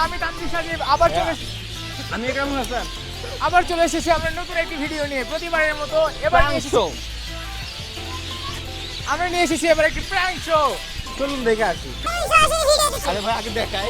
আমি তানভীর সাকিব আবার আমি কেমন আছেন? আবার চলে এসেছি আমরা নতুন একটি ভিডিও নিয়ে প্রতিবারের মতো এবার আমরা নিয়ে এসেছি এবার একটি প্র্যাঙ্ক শো। চলুন দেখে আসি। আরে ভাই আগে দেখাই।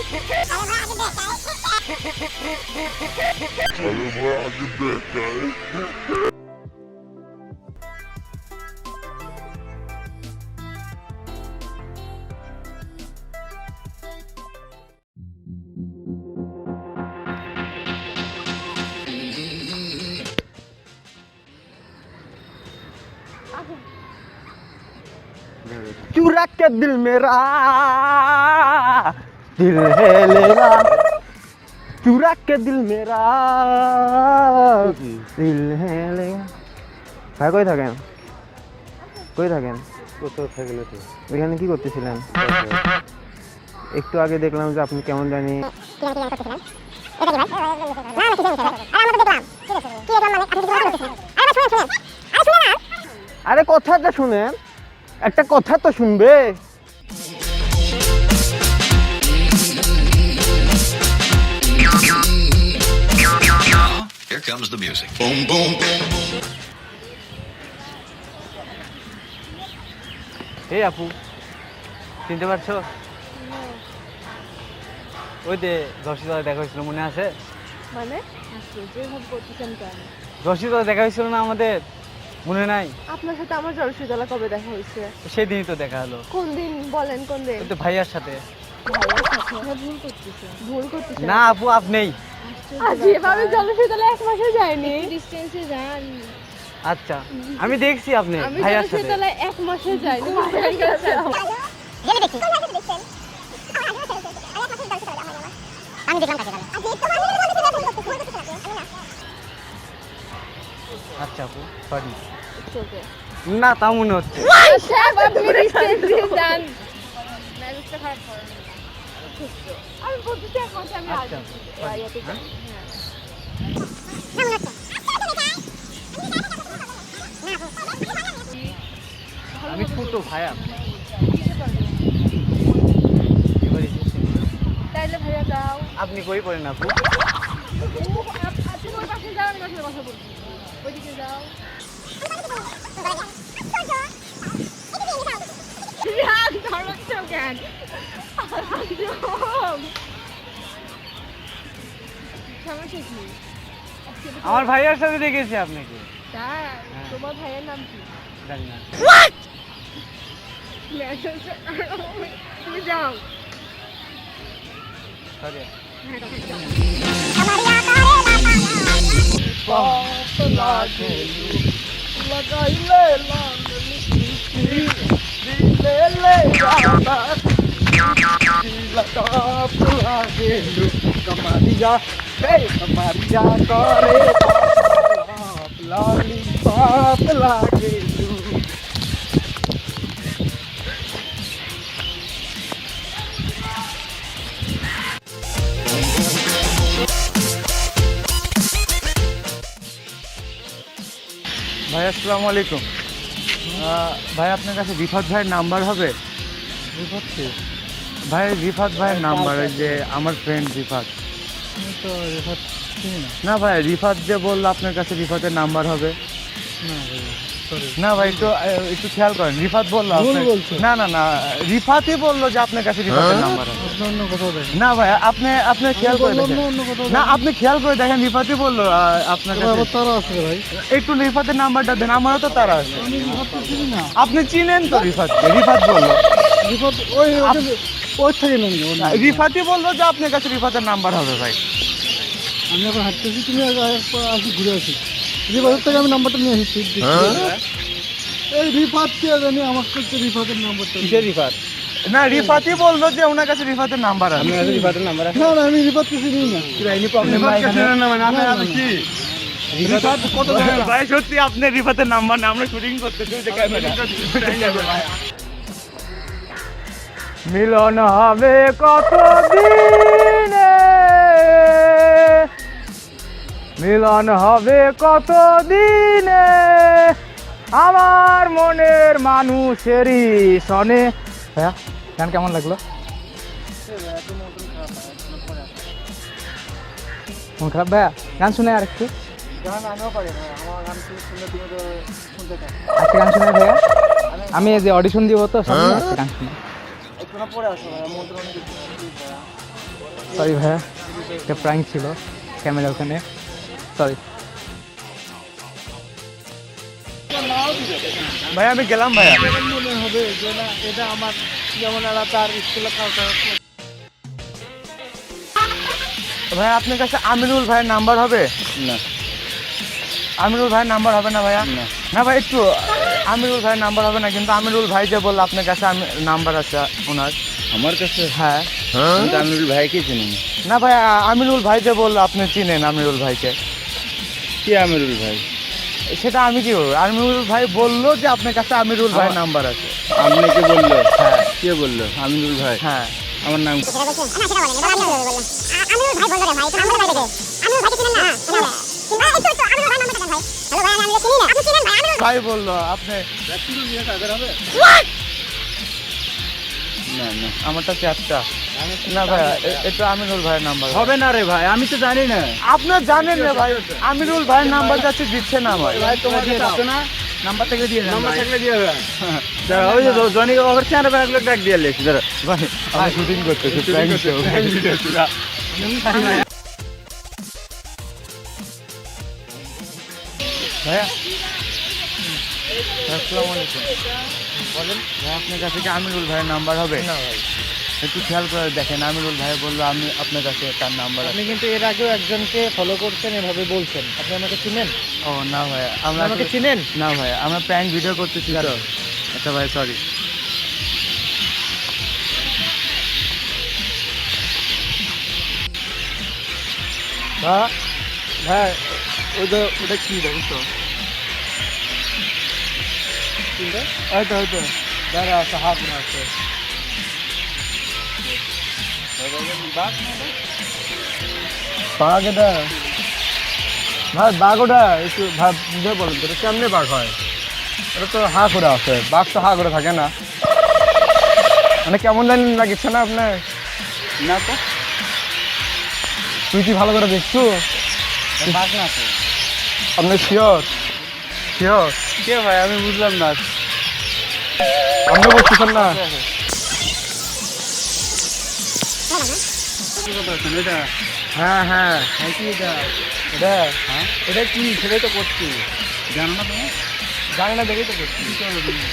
चुरा के दिल मेरा दिल है लेगा चुरा के दिल मेरा दिल है लेगा ভাই কই থাকেন কোথাও থাকেন না তো এখানে কি করতেছিলেন একটু আগে দেখলাম যে আপনি কেমন জানি আরে কথাটা শুনেন একটা কথা তো শুনবে Here comes the music. Boom, boom, boom, boom. এই আপু চিনতে পারছো ওই যে রশিদা দেখা হয়েছিল মনে আছে মানে যেভাবে করতেছেন কেন? রশিদা দেখা হয়েছিল না আমাদের মনে নাই আপনার সাথে আমার জলসিতলা কবে দেখা হয়েছে? সেদিনই তো দেখা হলো কোন দিন বলেন, কোন দিন? ওই তো ভাইয়ার সাথে ভাইয়ের সাথে? ভুল করতেছেন না আপু আপনিই আজ যেভাবে জলসিতলা এক মাসে যায়নি, ডিসটেন্সে যান। আচ্ছা আমি দেখছি আপনি আমি ভাইয়ার সাথে জলসিতলা এক মাসে যাইনি ভাইয়ের কাছে। আচ্ছা আপু সরি ওকে না তা মনে হচ্ছে আচ্ছা আপনি ডিসটেন্সে যান, মেজাজটা খারাপ করেন না। আমি বলতেছি এক মাসে আমি আচ্ছা, আসবো ইয়াতে যাই। আমি ছোট ভাইয়া তাইলে ভাইয়া যাও। আপনি কই পড়েন আপু আপনি ওই পাশে যাও, আমি পাশে কথা বলছি, ওইদিকে যাও। রাগ ধরছো কেন? সমস্যা কি? আমার ভাইয়ার সাথে দেখেছি আপনাকে তাই? তোমার ভাইয়ের নাম কি? জানি না তুমি যাও। সরি ভাই আসসালামু আলাইকুম ভাই আপনার কাছে রিফাত ভাইয়ের নাম্বার হবে রিফাত কে ভাই রিফাত ভাইয়ের নাম্বার যে আমার ফ্রেন্ড রিফাত তো রিফাত না ভাই রিফাত যে বললো আপনার কাছে রিফাতের নাম্বার হবে না ভাই একটু একটু খেয়াল করেন রিফাত বললো না না না রিফাতই বললো যে আপনার কাছে রিফাতের নাম্বার হবে না ভাই আপনি আপনি খেয়াল করে দেখেন না আপনি খেয়াল করে দেখেন রিফাতই বললো আপনার কাছে একটু রিফাতের নাম্বারটা দেন আমারও তো তারা আছে আপনি চিনেন তো রিফাতকে রিফাত বললো রিফাতই বললো যে আপনার কাছে রিফাতের নাম্বার হবে ভাই আমি এখন হাঁটতেছি, তুমি আসি ঘুরে আসি রিফাতের থেকে আমি নাম্বারটা নিয়ে এসেছি। এই রিফাত কে জানি আমার কাছে রিফাতের নাম্বারটা রিফাত না রিফাতই বললো যে ওনার কাছে রিফাতের নাম্বার আছে রিফাতের নাম্বার আছে না না আমি রিফাতকে চিনি না। ভাই সত্যি আপনি রিফাতের নাম্বার না আমরা শুটিং করতেছি মিলন হবে কতদিনে মিলন হবে কতদিনে আমার মনের মানুষেরই সনে। হ্যাঁ গান কেমন লাগলো? মন খারাপ ভাইয়া গান শুনে আর একটু গান আমিও পারি না, আমার গান শুনলে তুমি তো শুনতে চাও। একটা গান শুনে ভাইয়া আমি এই যে অডিশন দিব তো সামনে একটা গান শুনে একটু না পরে আসো ভাই, মন্ত্র অনেক কিছু সরি ভাইয়া একটা প্র্যাঙ্ক ছিল ক্যামেরা ওখানে সরি ভাইয়া আমি গেলাম ভাইয়া। মনে হবে যে না এটা আমার যেমন এলাকার স্কুলে কালচার। ভাইয়া আপনার কাছে আমিরুল ভাইয়ের নাম্বার হবে? না আমিরুল ভাইয়ের নাম্বার হবে না ভাইয়া? না। না ভাই একটু আমিরুল ভাইয়ের নাম্বার হবে না, কিন্তু আমিরুল ভাই যে বললো আপনার কাছে নাম্বার আছে ওনার। আমার কাছে হ্যাঁ। আমি তো আমিরুল ভাইকে চিনি না। না ভাই আমিরুল ভাই যে বললো আপনি চিনেন আমিরুল ভাইকে। কি আমিরুল ভাই? সেটা আমি কি বলবো, আমিরুল ভাই বললো যে আপনার কাছে আমিরুল ভাইয়ের নাম্বার আছে। আপনি কে বললো? হ্যাঁ কে বললো? আমিরুল ভাই। হ্যাঁ। আমার নাম ভাই বললো আপনি। না না আমারটা চারটা। না ভাই এটা আমিরুল ভাইয়ের নাম্বার হবে না রে ভাই, আমি তো জানি না। আপনার জানেন না ভাই, আমিরুল ভাইয়ের নাম্বার যাচ্ছে দিচ্ছে না ভাই। তোমার কাছে আছে না? নাম্বার থেকে দিয়ে দেন। নাম্বার থেকে দিয়ে দেন। দাঁড়া, ওই যে জনি ওভার চেয়ার ব্যাগ লোক ডাক দিয়ে লেছি দাঁড়া। ভাই আমি শুটিং করতেছি প্র্যাঙ্ক শো। ভাইয়া আসসালামু আলাইকুম। বলেন ভাই আপনার কাছে কি আমিরুল ভাইয়ের নাম্বার হবে? না ভাই একটু খেয়াল করে দেখেন, আমিরুল ভাই বললো আমি আপনার কাছে তার নাম্বার আছে। আপনি কিন্তু এর আগেও একজনকে ফলো করছেন, এভাবে বলছেন। আপনি আমাকে চিনেন? ও না ভাই আমরা আমাকে চিনেন? না ভাই আমরা প্র্যাঙ্ক ভিডিও করতেছি তো। আচ্ছা ভাই সরি। ভাই ওটা কি দেখো তো হয়তো দাঁড়া আছে হাত না আছে বাঘ এটা ভাই, বাঘ ওটা একটু ভাই বুঝে বলেন তো, এটা কেমনে বাঘ হয়? এটা তো হা করে আছে, বাঘ তো হা করে থাকে না, মানে কেমন জানি লাগছে না আপনার? না তো তুই কি ভালো করে দেখছো? বাঘ না তো। আপনি শিওর? শিওর? কে ভাই আমি বুঝলাম না। আপনি বুঝতেছেন না? কি কথা বলছেন এটা? হ্যাঁ হ্যাঁ কি এটা? এটা হ্যাঁ এটা কি সেটাই তো করছি। জানো না তুমি? জানি না দেখেই তো করছি। কি করবে তুমি?